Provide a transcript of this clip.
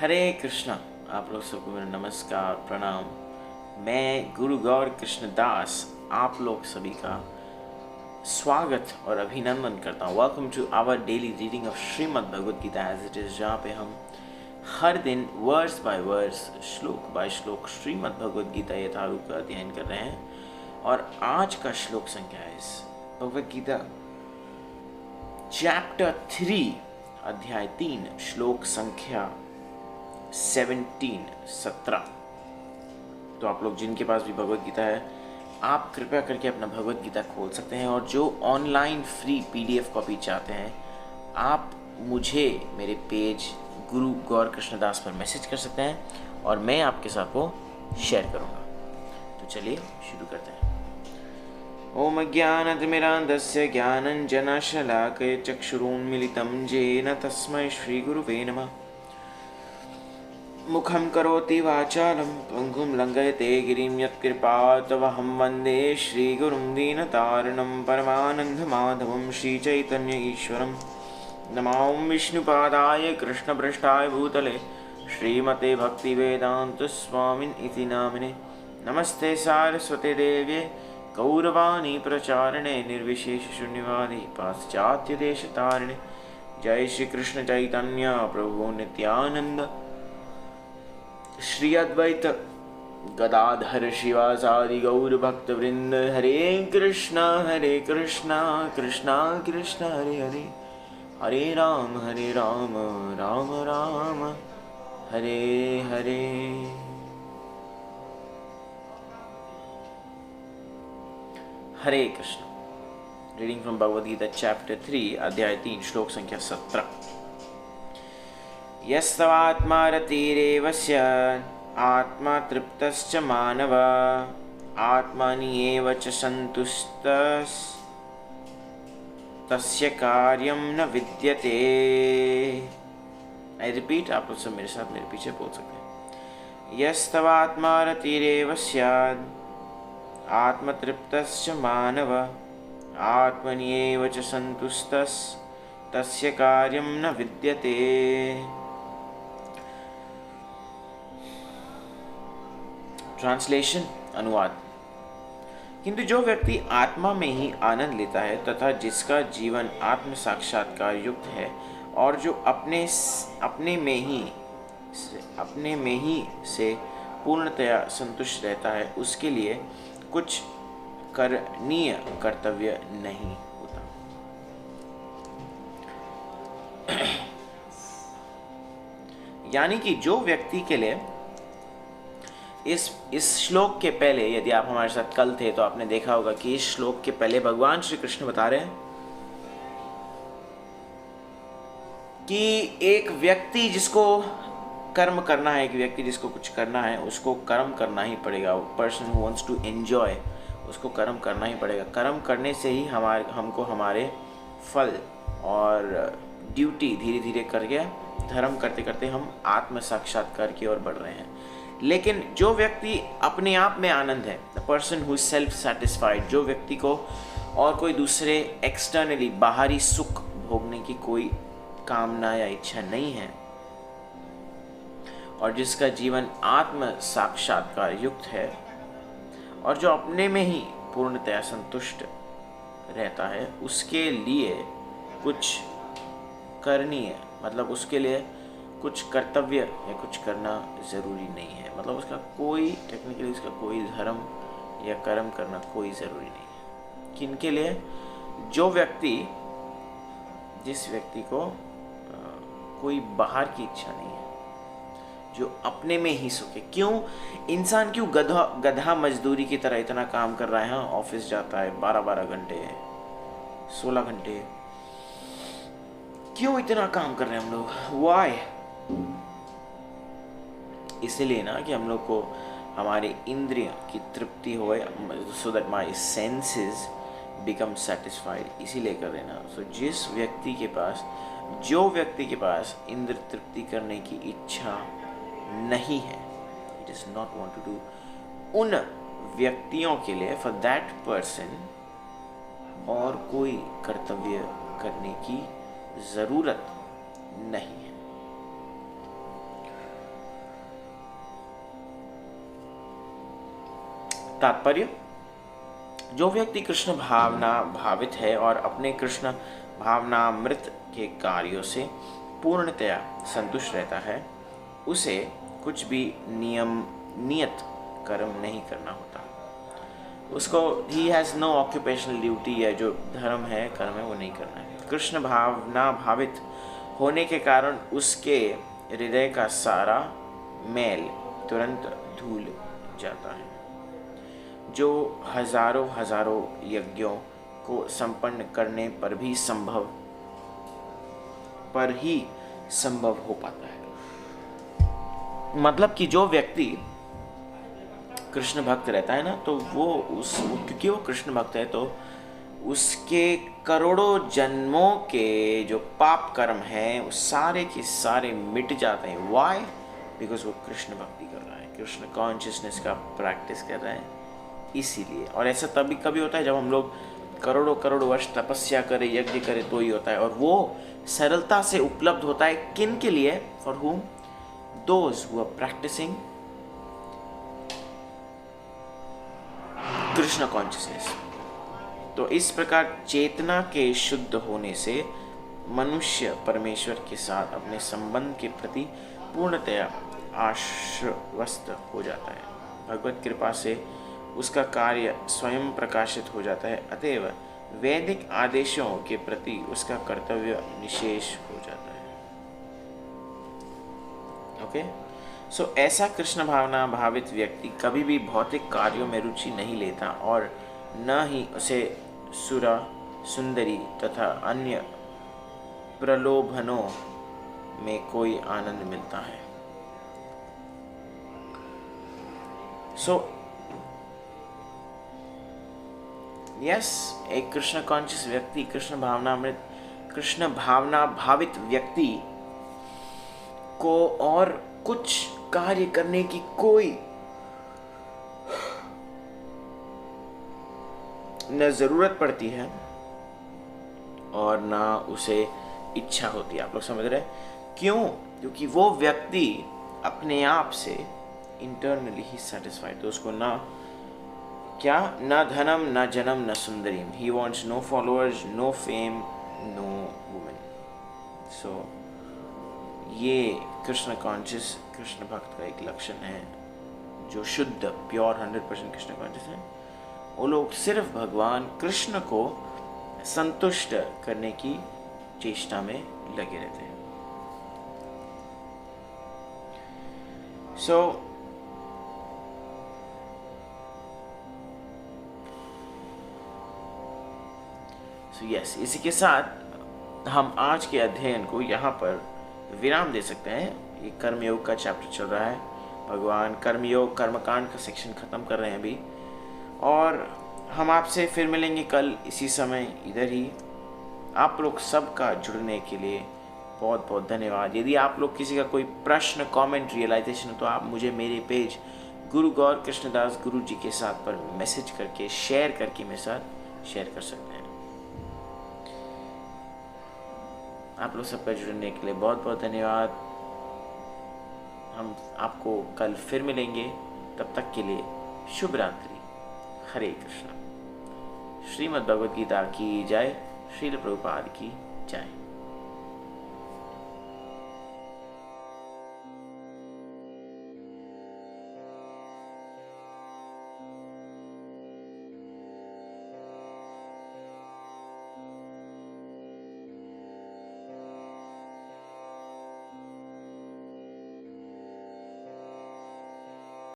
हरे कृष्णा। आप लोग सबको मेरा नमस्कार प्रणाम। मैं गुरु गौर कृष्ण दास आप लोग सभी का स्वागत और अभिनंदन करता हूँ। Welcome to our daily reading of Shrimad Bhagavad Gita as it is, जहाँ पे हम हर दिन verse by verse, shloka by shloka Shrimad Bhagavad Gita यथारूप का अध्ययन कर रहे हैं। और आज का श्लोक संख्या है इस भगवद गीता चैप्टर 3 अध्याय 3 श्लोक संख्या 17। तो आप लोग जिनके पास भी भगवद गीता है, आप कृपया करके अपना भगवद गीता खोल सकते हैं। और जो ऑनलाइन फ्री पीडीएफ कॉपी चाहते हैं, आप मुझे मेरे पेज गुरु गौर कृष्णदास पर मैसेज कर सकते हैं और मैं आपके साथ वो शेयर करूँगा। तो चलिए शुरू करते हैं। ओम ज्ञानतिमिरान्धस्य ज्ञानञ्जनशलाकया चक्षुरुन्मीलितं येन तस्मै श्रीगुरुवे नमः। मुखं करोति वाचालं पङ्गुं लङ्घयते गिरिं यत्कृपातवहं वन्दे श्रीगुरुं दीनतारिणं परमानन्दमाधवं श्रीचैतन्य ईश्वरं। नमो विष्णुपादाय कृष्णपृष्ठाय भूतले श्रीमते भक्तिवेदान्तस्वामिन् इति नामिने। नमस्ते सारस्वते देव्ये गौरवाणी प्रचारिणे निर्विशेषशून्यवादी पाश्चात्यदेशतारिणे। जय श्री कृष्ण चैतन्य प्रभु नित्यानंद श्री अद्वैत गदाधर शिवासादि गौर भक्त वृंद। हरे कृष्णा कृष्णा कृष्णा हरे हरे, हरे राम राम राम हरे हरे। हरे Krishna. Reading from Bhagavad Gita chapter 3 अध्याय 3 श्लोक संख्या 17। यस्तवात्मा रतिरेव स्यात् आत्मा तृप्तश्च मानव आत्मनि एव च सन्तुष्टः तस्य कार्यं न विद्यते। आई रिपीट, आप लोग सब मेरे साथ मेरे पीछे बोल सकते हैं। यस्तवात्मा रतिरेव स्यात् आत्मतृप्तश्च मानव आत्मनि एव च सन्तुष्टः तस्य कार्यं न विद्यते। ट्रांसलेशन, अनुवाद। किंतु जो व्यक्ति आत्मा में ही आनंद लेता है तथा जिसका जीवन आत्म साक्षात्कार युक्त है और जो अपने में ही से पूर्णतया संतुष्ट रहता है, उसके लिए कुछ करणीय कर्तव्य नहीं होता। यानी कि जो व्यक्ति के लिए इस श्लोक के पहले, यदि आप हमारे साथ कल थे तो आपने देखा होगा कि इस श्लोक के पहले भगवान श्री कृष्ण बता रहे हैं कि एक व्यक्ति जिसको कर्म करना है, एक व्यक्ति जिसको कुछ करना है, उसको कर्म करना ही पड़ेगा। Person who wants to enjoy, उसको कर्म करना ही पड़ेगा। कर्म करने से ही हमको हमारे फल और ड्यूटी धीरे धीरे करके, धर्म करते करते हम आत्म साक्षात्कार की ओर बढ़ रहे हैं। लेकिन जो व्यक्ति अपने आप में आनंद है, the person who is self satisfied, जो व्यक्ति को और कोई दूसरे एक्सटर्नली बाहरी सुख भोगने की कोई कामना या इच्छा नहीं है और जिसका जीवन आत्म साक्षात्कार युक्त है और जो अपने में ही पूर्णतया संतुष्ट रहता है, उसके लिए कुछ करणीय, मतलब उसके लिए कुछ कर्तव्य या कुछ करना ज़रूरी नहीं है। मतलब उसका कोई टेक्निकली उसका कोई धर्म या कर्म करना कोई ज़रूरी नहीं है। किनके लिए? जो व्यक्ति, जिस व्यक्ति को कोई बाहर की इच्छा नहीं है, जो अपने में ही सुख है। क्यों इंसान क्यों गधा मजदूरी की तरह इतना काम कर रहा है? हाँ, ऑफिस जाता है 12-12 घंटे, 16 घंटे, क्यों इतना काम कर रहे हैं हम लोग? वाई? इसीलिए ना कि हम लोग को हमारे इंद्रिय की तृप्ति हो, so that my senses become satisfied, इसीलिए कर रहे ना। सो जो व्यक्ति के पास इंद्र तृप्ति करने की इच्छा नहीं है, it is not want to do, उन व्यक्तियों के लिए, फॉर दैट पर्सन, और कोई कर्तव्य करने की जरूरत नहीं है। तात्पर्य, जो व्यक्ति कृष्ण भावना भावित है और अपने कृष्ण भावनामृत के कार्यों से पूर्णतया संतुष्ट रहता है, उसे कुछ भी नियत कर्म नहीं करना होता। उसको ही हैज़ नो ऑक्यूपेशनल ड्यूटी, या जो धर्म है, कर्म है, वो नहीं करना है। कृष्ण भावना भावित होने के कारण उसके हृदय का सारा मैल तुरंत धुल जाता है, जो हजारों यज्ञों को संपन्न करने पर ही संभव हो पाता है। मतलब कि जो व्यक्ति कृष्ण भक्त रहता है ना, तो क्योंकि वो कृष्ण भक्त है, तो उसके करोड़ों जन्मों के जो पाप कर्म हैं वो सारे के सारे मिट जाते हैं। वाई? बिकॉज वो कृष्ण भक्ति कर रहा है, कृष्ण कॉन्शियसनेस का प्रैक्टिस कर रहा है, इसीलिए। और ऐसा तभी कभी होता है जब हम लोग करोड़ों वर्ष तपस्या करें, यज्ञ करें, तो ही होता है। और वो सरलता से उपलब्ध होता है किन के लिए? For whom? Those who are practicing Krishna consciousness. तो इस प्रकार चेतना के शुद्ध होने से मनुष्य परमेश्वर के साथ अपने संबंध के प्रति पूर्णतया आश्वस्त हो जाता है। भगवत कृपा से उसका कार्य स्वयं प्रकाशित हो जाता है, अतएव वैदिक आदेशों के प्रति उसका कर्तव्य निशेष हो जाता है। ओके, सो ऐसा कृष्ण भावना भावित व्यक्ति कभी भी भौतिक कार्यों में रुचि नहीं लेता और न ही उसे सुरा, सुंदरी तथा अन्य प्रलोभनों में कोई आनंद मिलता है। सो यस, एक कृष्ण कॉन्शियस व्यक्ति, कृष्ण भावना भावित व्यक्ति को और कुछ कार्य करने की कोई न जरूरत पड़ती है और ना उसे इच्छा होती है। आप लोग समझ रहे हैं क्यों? क्योंकि वो व्यक्ति अपने आप से इंटरनली ही सेटिस्फाइड, तो उसको ना क्या, न धनम न जनम न सुंदरीम, he wants no followers, no fame, no women. So ये कृष्ण कॉन्शियस, कृष्ण भक्त का एक लक्षण है। जो शुद्ध प्योर 100% कृष्ण कॉन्शियस है, वो लोग सिर्फ भगवान कृष्ण को संतुष्ट करने की चेष्टा में लगे रहते हैं। सो यस, इसी के साथ हम आज के अध्ययन को यहाँ पर विराम दे सकते हैं। ये कर्मयोग का चैप्टर चल रहा है, भगवान कर्मयोग कर्मकांड का सेक्शन ख़त्म कर रहे हैं अभी, और हम आपसे फिर मिलेंगे कल इसी समय इधर ही। आप लोग सबका जुड़ने के लिए बहुत बहुत धन्यवाद। यदि आप लोग किसी का कोई प्रश्न, कमेंट, रियलाइजेशन हो तो आप मुझे मेरे पेज गुरु गौर कृष्णदास गुरु जी के साथ पर मैसेज करके, शेयर करके मेरे साथ शेयर कर सकते हैं। आप लोग सबका जुड़ने के लिए बहुत बहुत धन्यवाद। हम आपको कल फिर मिलेंगे, तब तक के लिए शुभ रात्रि। हरे कृष्णा। श्रीमद् भगवद गीता की जय, श्रील प्रभुपाद की जय।